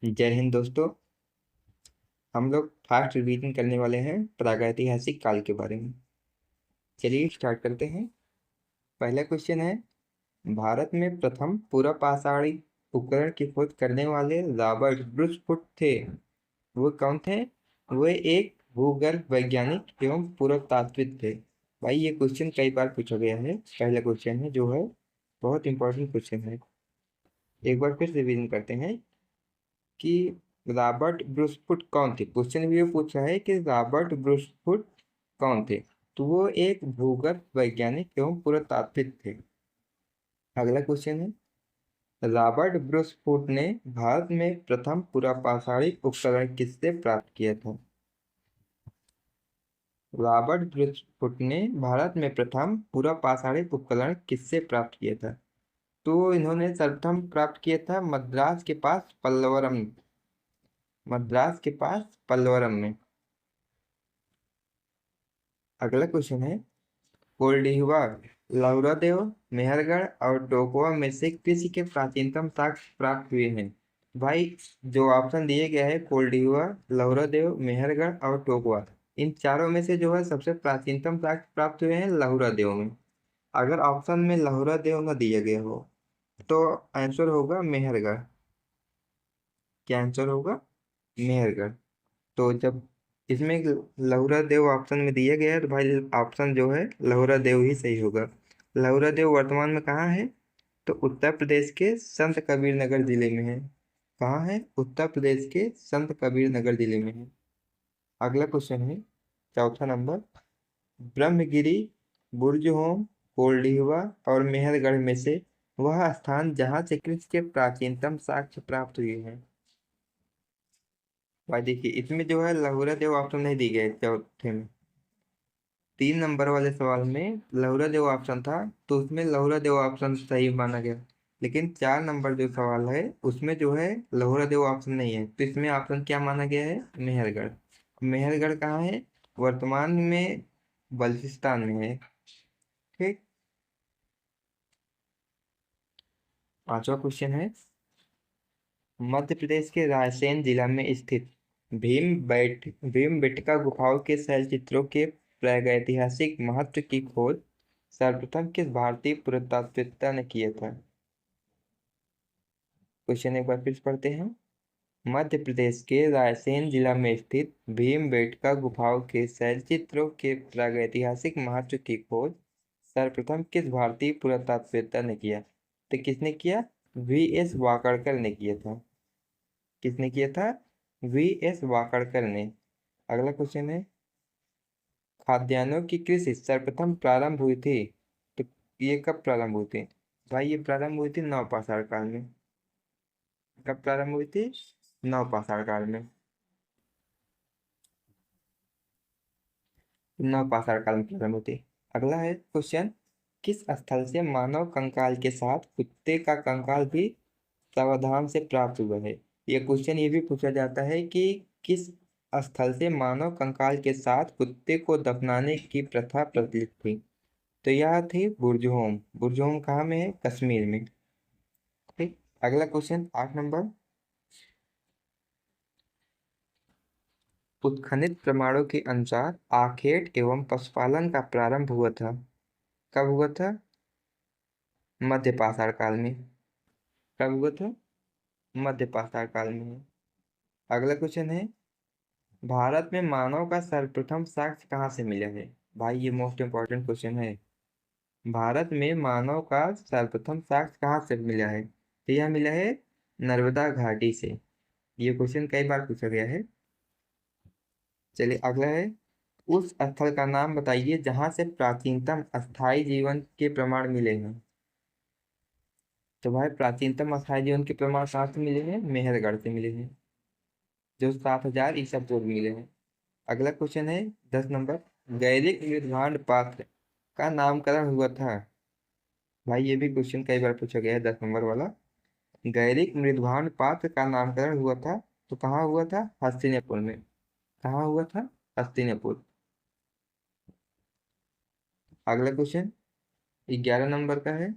जय हिंद दोस्तों। हम लोग फास्ट रिवीजन करने वाले हैं प्रागैतिहासिक काल के बारे में। चलिए स्टार्ट करते हैं। पहला क्वेश्चन है, भारत में प्रथम पूरा पाषाणी उपकरण की खोज करने वाले रॉबर्ट ब्रूसफुट थे। वो कौन थे? वो एक भूगर्भ वैज्ञानिक एवं पुरातात्विक थे। भाई ये क्वेश्चन कई बार पूछा गया है। पहला क्वेश्चन है जो है बहुत इंपॉर्टेंट क्वेश्चन है। एक बार फिर रिवीजन करते हैं कि रॉबर्ट ब्रूसफुट कौन थे। क्वेश्चन भी ये पूछा है कि रॉबर्ट ब्रूसफुट कौन थे। तो वो एक भूगर्भ वैज्ञानिक एवं पुरातात्विक थे। अगला क्वेश्चन है, रॉबर्ट ब्रूसफुट ने भारत में प्रथम पूरा पाषाणिक उपकरण किससे प्राप्त किया था? रॉबर्ट ब्रूसफुट ने भारत में प्रथम पूरा पाषाणिक उपकरण किससे प्राप्त किया था? तो इन्होंने सर्वप्रथम प्राप्त किया था मद्रास के पास पल्लवरम। मद्रास के पास पल्लवरम में। अगला क्वेश्चन है, कोल्डिहुआ, लौरादेव, मेहरगढ़ और टोकवा में से किसी के प्राचीनतम साक्ष्य प्राप्त हुए हैं? भाई जो ऑप्शन दिए गए हैं कोल्डिहुआ, लौरादेव, मेहरगढ़ और टोकवा, इन चारों में से जो है सबसे प्राचीनतम साक्ष्य प्राप्त हुए हैं लौरादेव में। अगर ऑप्शन में लौरादेव न दिया गया हो तो आंसर होगा मेहरगढ़। क्या आंसर होगा? मेहरगढ़। तो जब इसमें लहुरा देव ऑप्शन में दिया गया है तो भाई ऑप्शन जो है लहुरा देव ही सही होगा। लहुरा देव वर्तमान में कहाँ है? तो उत्तर प्रदेश के संत कबीर नगर जिले में है। कहाँ है? उत्तर प्रदेश के संत कबीर नगर जिले में है। अगला क्वेश्चन है, चौथा नंबर, ब्रह्मगिरी, बुर्जहोम, कोल्डिहवा और मेहरगढ़ में से वह स्थान जहाँ से कृष्ण के प्राचीनतम साक्ष्य प्राप्त हुए हैं। भाई देखिए इसमें जो है लहुरा देव ऑप्शन नहीं दी गए चौथे में। 3 नंबर वाले सवाल में लहुरा देव ऑप्शन था तो उसमें लहुरा देव ऑप्शन सही माना गया। लेकिन 4 नंबर जो सवाल है उसमें जो है लहुरा देव ऑप्शन नहीं है तो इसमें ऑप्शन क्या माना गया है? मेहरगढ़। मेहरगढ़ कहाँ है? वर्तमान में बल्चिस्तान में है। ठीक। पांचवा क्वेश्चन है, मध्य प्रदेश के रायसेन जिला में स्थित भीमबेटका गुफाओं के शैलचित्रों के प्रागैतिहासिक महत्व की खोज सर्वप्रथम किस भारतीय पुरातत्ववेत्ता ने किया था? क्वेश्चन एक बार फिर से पढ़ते हैं। मध्य प्रदेश के रायसेन जिला में स्थित भीमबेटका गुफाओं के शैलचित्रों के प्रागैतिहासिक महत्व की खोज सर्वप्रथम किस भारतीय पुरातत्ववेत्ता ने किया? तो किसने किया? V.S. वाकड़कर ने किया था। किसने किया था? V.S. वाकड़कर ने। अगला क्वेश्चन है, खाद्यान्नों की कृषि सर्वप्रथम प्रारंभ हुई थी तो ये कब प्रारंभ हुई थी? भाई ये प्रारंभ हुई थी नवपाषाण काल में। कब प्रारंभ हुई थी? नवपाषाण काल में। नवपाषाण काल में प्रारंभ हुई थी। अगला है क्वेश्चन, किस स्थल से मानव कंकाल के साथ कुत्ते का कंकाल भी सावधान से प्राप्त हुआ है? ये क्वेश्चन ये भी पूछा जाता है कि किस स्थल से मानव कंकाल के साथ कुत्ते को दफनाने की प्रथा प्रचलित थी? तो यह थी बुर्जहोम। बुर्जहोम कहाँ में है? कश्मीर में। ठीक। अगला क्वेश्चन 8 नंबर, उत्खनित प्रमाणों के अनुसार आखेट एवं पशुपालन का प्रारंभ हुआ था। कब हुआ था? मध्य पाषाण काल में। कब हुआ था? मध्य पाषाण काल में। अगला क्वेश्चन है, भारत में मानव का सर्वप्रथम साक्ष्य कहाँ से मिला है? भाई ये मोस्ट इंपॉर्टेंट क्वेश्चन है। भारत में मानव का सर्वप्रथम साक्ष्य कहाँ से मिला है? तो यह मिला है नर्मदा घाटी से। ये क्वेश्चन कई बार पूछा गया है। चलिए अगला है, उस स्थल का नाम बताइए जहां से प्राचीनतम अस्थायी जीवन के प्रमाण मिले हैं। तो भाई प्राचीनतम अस्थायी जीवन के प्रमाण कहाँ से मिले हैं? मेहरगढ़ से मिले हैं, जो 7000 ईसा पूर्व मिले हैं। अगला क्वेश्चन है 10 नंबर, गैरिक निर्धारण पात्र का नामकरण हुआ था। भाई ये भी क्वेश्चन कई बार पूछा गया है 10 नंबर वाला। गैरिक मृदभान पात्र का नामकरण हुआ था तो कहाँ हुआ था? हस्तिनापुर में। कहाँ हुआ था? हस्तिनापुर। अगला क्वेश्चन 11 नंबर का है,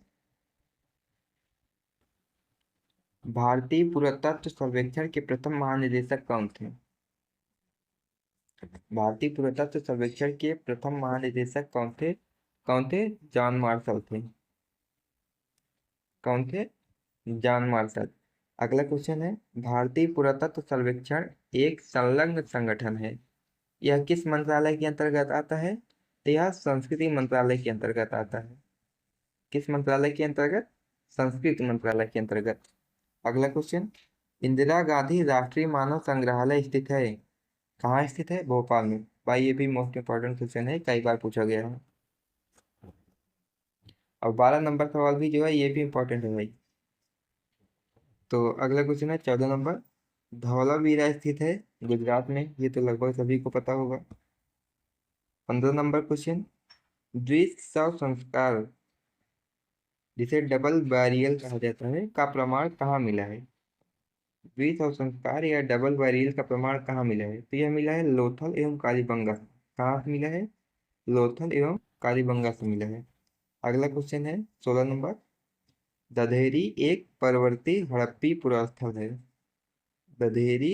भारतीय पुरातत्व सर्वेक्षण के प्रथम महानिदेशक कौन थे? भारतीय पुरातत्व सर्वेक्षण के प्रथम महानिदेशक कौन थे? कौन थे? जॉन मार्शल थे। कौन थे? John Marshall. अगला क्वेश्चन है, भारतीय पुरातत्व सर्वेक्षण एक संलग्न संगठन है, यह किस मंत्रालय के अंतर्गत आता है? तो यह संस्कृति मंत्रालय के अंतर्गत आता है। किस मंत्रालय के अंतर्गत? संस्कृति मंत्रालय के अंतर्गत। अगला क्वेश्चन, इंदिरा गांधी राष्ट्रीय मानव संग्रहालय स्थित है, कहाँ स्थित है? भोपाल में। भाई ये भी मोस्ट इंपॉर्टेंट क्वेश्चन है, कई बार पूछा गया है। और 12 नंबर सवाल भी जो है ये भी इंपॉर्टेंट है भाई। तो अगला क्वेश्चन है 14 नंबर, धौलावीरा स्थित है गुजरात में, ये तो लगभग सभी को पता होगा। 15 नंबर क्वेश्चन, द्विशव संस्कार जिसे डबल बैरियल कहा जाता है का प्रमाण कहाँ मिला है? द्विशव संस्कार या डबल बैरियल का प्रमाण कहाँ मिला है? तो यह मिला है लोथल एवं कालीबंगा। कहाँ से मिला है? लोथल एवं कालीबंगा से मिला है। अगला क्वेश्चन है 16 नंबर, दधेरी एक परवर्ती हड़प्पी पुरास्थल है। दधेरी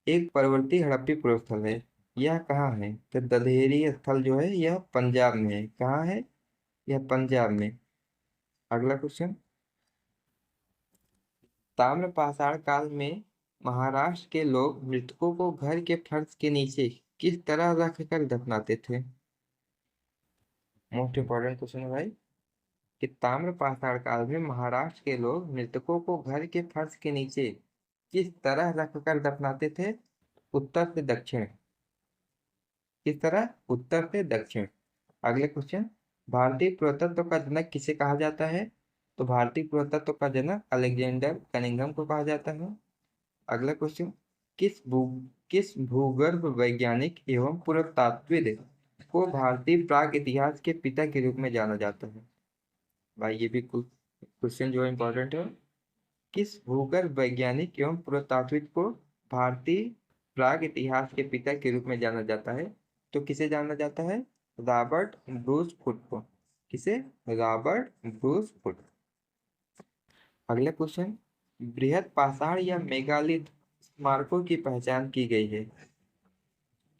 एक परवर्ती हड़प्पी पुरास्थल है, यह कहाँ है? तो दधेरी स्थल जो है यह पंजाब में है। कहाँ है? यह पंजाब में। अगला क्वेश्चन, ताम्रपाषाण काल में महाराष्ट्र के लोग मृतकों को घर के फर्श के नीचे किस तरह रख कर दफनाते थे? मोस्ट इंपॉर्टेंट क्वेश्चन है भाई, कि ताम्रपाषाण काल में महाराष्ट्र के लोग मृतकों को घर के फर्श के नीचे किस तरह रख कर दफनाते थे? उत्तर से दक्षिण। किस तरह? उत्तर से दक्षिण। अगले क्वेश्चन, भारतीय पुरातत्व का जनक किसे कहा जाता है? तो भारतीय पुरातत्व का जनक अलेक्जेंडर कनिंघम को कहा जाता है। अगला क्वेश्चन, किस भू किस भूगर्भ वैज्ञानिक एवं पुरातात्विद को भारतीय प्राग इतिहास के पिता के रूप में जाना जाता है? भाई ये भी क्वेश्चन जो इम्पोर्टेंट है। किस भूगर्भ वैज्ञानिक एवं पुरातात्विद को भारतीय प्राग इतिहास के पिता के रूप में जाना जाता है? तो किसे जाना जाता है? रॉबर्ट ब्रूस फुट को। किसे? Robert Bruce foot. अगला क्वेश्चन, बृहद पाषाण या मेगालिथ स्मारकों की पहचान की गई है।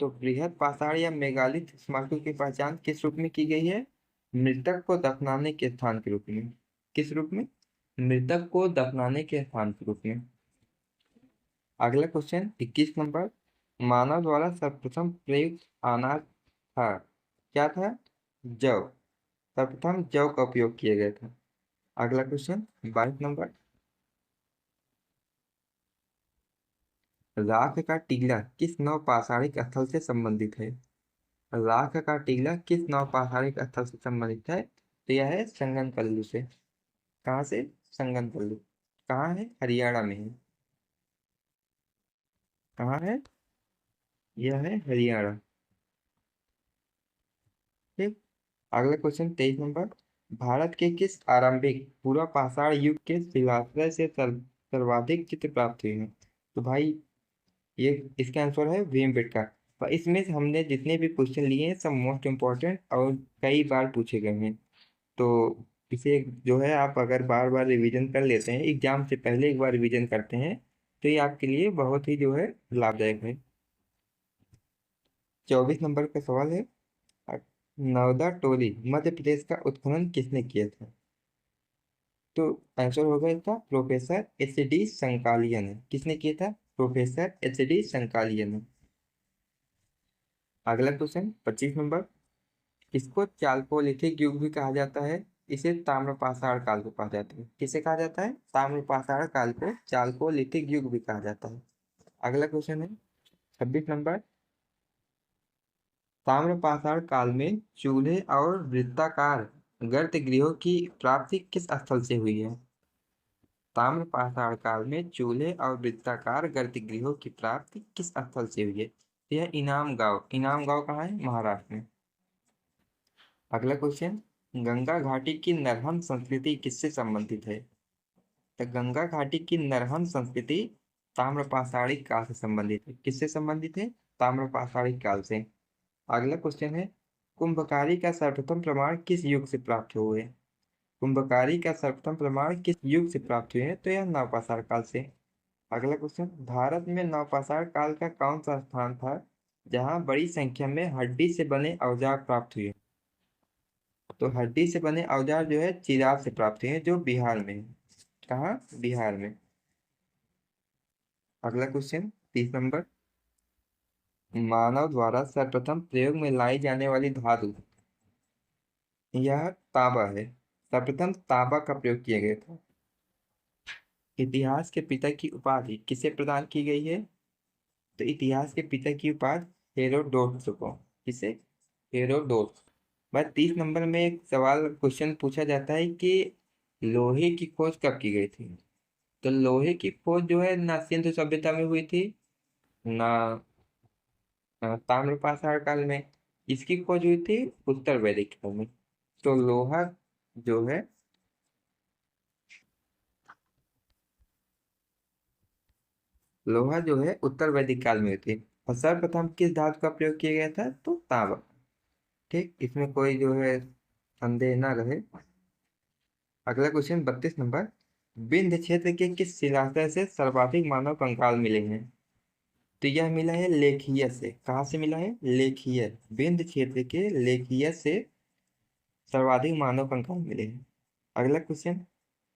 तो बृहद पाषाण या मेगालिथ स्मारकों की पहचान किस रूप में की गई है? मृतक को दफनाने के स्थान के रूप में। किस रूप में? मृतक को दफनाने के स्थान के रूप में। अगला क्वेश्चन 21 नंबर, मानव द्वारा सर्वप्रथम प्रयुक्त अनाज था, क्या था? जव। सर्वप्रथम जव का उपयोग किया गया था। अगला क्वेश्चन 22 नंबर, राख का टीला किस नवपाषाणिक स्थल से संबंधित है? राख का टीला किस नवपाषाणिक स्थल से संबंधित है? तो यह है संगनकल्लू से। कहाँ से? संगनकल्लू। कहाँ है? हरियाणा में है। कहाँ है? यह है हरियाणा। ठीक। अगला क्वेश्चन 23 नंबर, भारत के किस आरंभिक पूर्व पाषाण युग के शिलाश्रय से सर्वाधिक चित्र प्राप्त हुए हैं? तो भाई ये इसका आंसर है भीमबेटका। पर इसमें से हमने जितने भी क्वेश्चन लिए हैं सब मोस्ट इम्पोर्टेंट और कई बार पूछे गए हैं। तो इसे जो है आप अगर बार बार रिवीजन कर लेते हैं, एग्जाम से पहले एक बार रिवीजन करते हैं, तो ये आपके लिए बहुत ही जो है लाभदायक है। 24 नंबर का सवाल है, नवदा टोली मध्य प्रदेश का उत्खनन किसने किया था? तो आंसर होगा इसका प्रोफेसर एच डी संकालिया ने। किसने किया था? प्रोफेसर एच डी संकालिया ने। अगला क्वेश्चन 25 नंबर, इसको चालकोलिथिक युग भी कहा जाता है, इसे ताम्रपाषाण काल को कहा जाता है। किसे कहा जाता है? ताम्रपाषाण काल को चालकोलिथिक युग भी कहा जाता है। अगला क्वेश्चन है 26 नंबर, ताम्रपाषाण काल में चूल्हे और वृत्ताकार गर्त गृहों की प्राप्ति किस स्थल से हुई है? ताम्रपाषाण काल में चूल्हे और वृत्ताकार गर्त गृहों की प्राप्ति किस स्थल से हुई है? यह इनाम गांव। इनाम गांव कहाँ है? महाराष्ट्र में। अगला क्वेश्चन, गंगा घाटी की नरहन संस्कृति किससे संबंधित है? तो गंगा घाटी की नरहन संस्कृति ताम्रपाषाणिक काल से संबंधित है। किससे संबंधित है? ताम्रपाषाणिक काल से। अगला क्वेश्चन है, कुंभकारी का सर्वप्रथम प्रमाण किस युग से प्राप्त हुए? कुंभकारी का सर्वप्रथम प्रमाण किस युग से प्राप्त हुए हैं? तो यह नवपाषाण काल से। अगला क्वेश्चन, भारत में नवपाषाण काल का कौन सा स्थान था जहां बड़ी संख्या में हड्डी से बने औजार प्राप्त हुए? तो हड्डी से बने औजार जो है चिराग से प्राप्त हुए हैं, जो बिहार में है। कहाँ? बिहार में। अगला क्वेश्चन 30 नंबर, मानव द्वारा सर्वप्रथम प्रयोग में लाई जाने वाली धातु, यह तांबा है। सर्वप्रथम तांबा का प्रयोग किया गया था। इतिहास के पिता की उपाधि किसे प्रदान की गई है? तो इतिहास के पिता की उपाधि हेरोडोटस को। किसे? हेरोडोटस। बस 30 नंबर में एक सवाल क्वेश्चन पूछा जाता है कि लोहे की खोज कब की गई थी? तो लोहे की खोज जो है ना सिंधु सभ्यता में हुई थी, ना ताम्रपाषाण काल में। इसकी खोज हुई थी उत्तर वैदिक काल में। तो जो है लोहा जो है उत्तर वैदिक काल में हुई थी। और सर्वप्रथम किस धातु का प्रयोग किया गया था? तो तांबा। ठीक, इसमें कोई जो है संदेह ना रहे। अगला क्वेश्चन 32 नंबर, विंध्य क्षेत्र के किस शिलाशय से सर्वाधिक मानव कंकाल मिले हैं? तो यह मिला है लेखीय से। कहाँ से मिला है? लेखीय। विंध्य क्षेत्र के लेखीय से सर्वाधिक मानव कंकाल मिले हैं। अगला क्वेश्चन,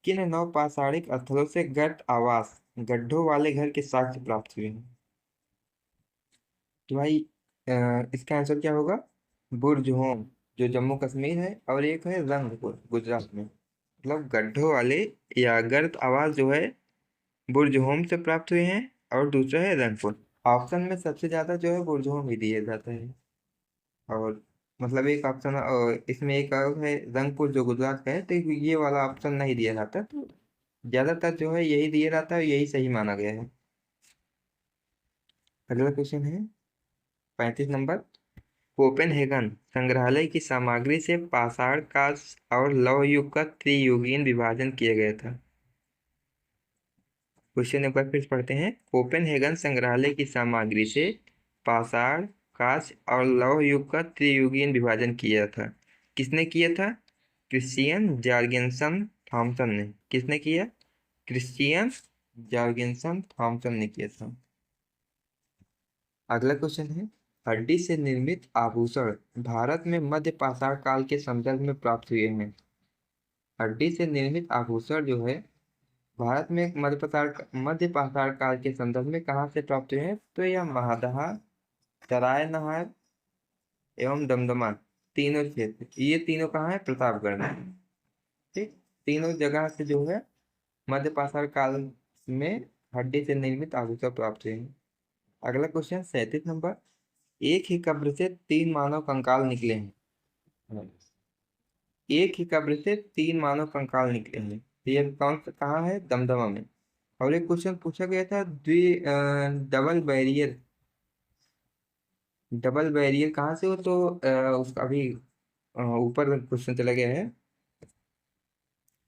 किन नवपाषाणिक स्थलों से गर्त आवास, गड्ढों वाले घर के साक्ष्य प्राप्त हुए हैं? तो भाई इसका आंसर क्या होगा? बुर्ज होम, जो जम्मू कश्मीर है, और एक है रंगपुर, गुजरात में। मतलब गड्ढों वाले या गर्त आवास जो है बुर्ज होम से प्राप्त हुए हैं, और दूसरा है रंगपुर। ऑप्शन में सबसे ज्यादा जो है बुर्ज होम ही दिया जाता है। और मतलब एक ऑप्शन इसमें एक और है रंगपुर, जो गुजरात का है, तो ये वाला ऑप्शन नहीं दिया जाता। तो ज्यादातर जो है यही दिया जाता है, यही सही माना गया है। अगला क्वेश्चन है 35 नंबर, कोपेनहेगन संग्रहालय की सामग्री से पाषाण काल और लौह युग का त्रियुगीन विभाजन किया गया था। क्वेश्चन एक बार फिर से पढ़ते हैं। कोपेनहेगन संग्रहालय की सामग्री से पाषाण काल और लौह युग का त्रियुगीन विभाजन किया था। किसने किया था? क्रिश्चियन जॉर्गेनसन थॉमसन ने। किसने किया? क्रिश्चियन जॉर्गेनसन थॉमसन ने किया था। अगला क्वेश्चन है, हड्डी से निर्मित आभूषण भारत में मध्य पाषाण काल के संदर्भ में प्राप्त हुए हैं। हड्डी से निर्मित आभूषण जो है भारत में मध्य पाषाण काल के संदर्भ में कहाँ से प्राप्त हुए हैं? तो यह महादहा, चराय नहार एवं दमदमा, तीनों क्षेत्र, ये तीनों कहाँ है? प्रतापगढ़ में। ठीक, तीनों जगह से जो है मध्य पाषाण काल में हड्डी से निर्मित आभूषण प्राप्त हुए हैं। अगला क्वेश्चन 37 नंबर, एक ही कब्र से 3 मानव कंकाल निकले हैं। एक ही कब्र से 3 मानव कंकाल निकले हैं। तो ये कौन सा, कहाँ है? दमदमा में। और एक क्वेश्चन पूछा गया था डबल बैरियर। डबल बैरियर कहाँ से हो? तो उसका अभी ऊपर क्वेश्चन चला गया है।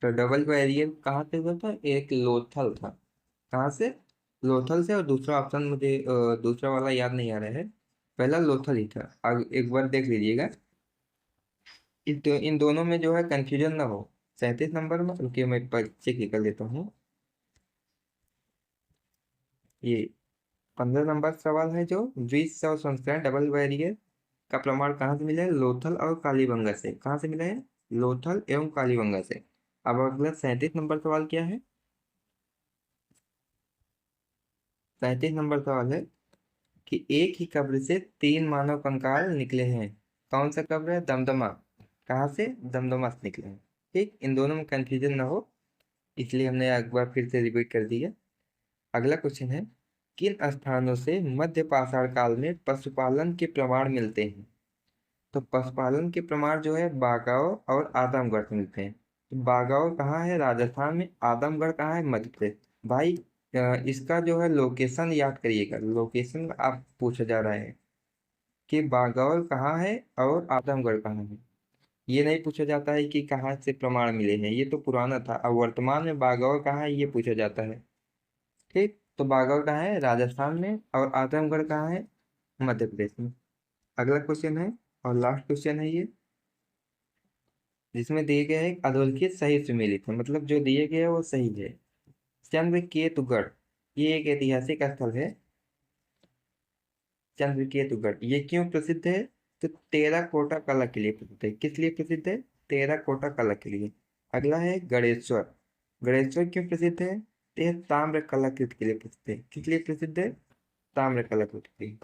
तो डबल बैरियर कहाँ से हुआ था? एक लोथल था। कहाँ से? लोथल से। और दूसरा ऑप्शन मुझे दूसरा वाला याद नहीं आ रहा है। पहला लोथल ही था। अब एक बार देख लीजिएगा। इन दोनों में जो है कंफ्यूजन ना हो। 37 नंबर में, रुकिए मैं चेक कर लेता हूँ। ये 15 नंबर सवाल है, जो द्विसव संस्करण डबल बैरियर का प्रमाण कहाँ से मिला है? लोथल और कालीबंगा से। कहाँ से मिला है? लोथल एवं कालीबंगा से। अब अगला 37 नंबर सवाल क्या है? 37 नंबर सवाल है कि एक ही कब्र से 3 मानव कंकाल निकले हैं। कौन सा कब्र है? दमदमा। कहाँ से? दमदमा से निकले हैं। ठीक, इन दोनों में कंफ्यूजन ना हो, इसलिए हमने एक बार फिर से रिपीट कर दिया। अगला क्वेश्चन है, किन स्थानों से मध्य पाषाण काल में पशुपालन के प्रमाण मिलते हैं? तो पशुपालन के प्रमाण जो है बागाओ और आदमगढ़ से मिलते हैं। तो बागाओ कहाँ है? राजस्थान में। आदमगढ़ कहाँ है? मध्य प्रदेश। भाई इसका जो है लोकेशन याद करिएगा। लोकेशन आप पूछा जा रहा है कि बागौर कहाँ है और आदमगढ़ कहाँ है। ये नहीं पूछा जाता है कि कहाँ से प्रमाण मिले हैं, ये तो पुराना था। अब वर्तमान में बागौर कहाँ है, ये पूछा जाता है। ठीक, तो बागौर कहाँ है? राजस्थान में। और आजमगढ़ कहाँ है? मध्य प्रदेश में। अगला क्वेश्चन है, और लास्ट क्वेश्चन है ये, जिसमें दिए गए हैं अधोरेखित सही सुमेलित है, मतलब जो दिए गए है वो सही है। चंद्रकेतुगढ़ ये एक ऐतिहासिक स्थल है। चंद्रकेतुगढ़ ये क्यों प्रसिद्ध है? तो टेराकोटा कला के लिए प्रसिद्ध है। किस लिए प्रसिद्ध है? टेराकोटा कला के लिए। अगला है गणेश्वर। गणेश्वर क्यों प्रसिद्ध है? तो यह ताम्र कलाकृति के लिए प्रसिद्ध है। किस लिए प्रसिद्ध है? ताम्र कलाकृति के लिए।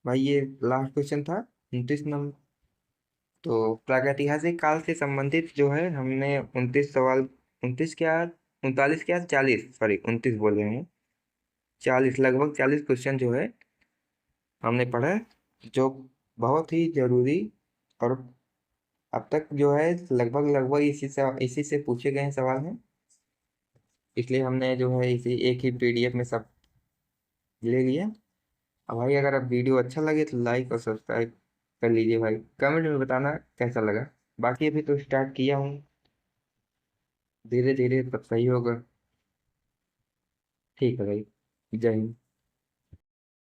भाई ये लास्ट क्वेश्चन था, 29 नंबर। तो प्रागैतिहासिक काल से संबंधित जो है हमने 29 सवाल, 29 क्या, 39 क्या, 40, सॉरी 29 बोल रहे हैं, 40, लगभग 40 क्वेश्चन जो है हमने पढ़ा है, जो बहुत ही जरूरी और अब तक जो है लगभग लगभग इसी से पूछे गए सवाल हैं। इसलिए हमने जो है इसी एक ही पीडीएफ में सब ले लिया। अब भाई अगर अब वीडियो अच्छा लगे तो लाइक और सब्सक्राइब कर लीजिए भाई, कमेंट में बताना कैसा लगा। बाकी अभी तो स्टार्ट किया हूँ, धीरे धीरे तब सही होगा। ठीक है भाई, जय हिंद।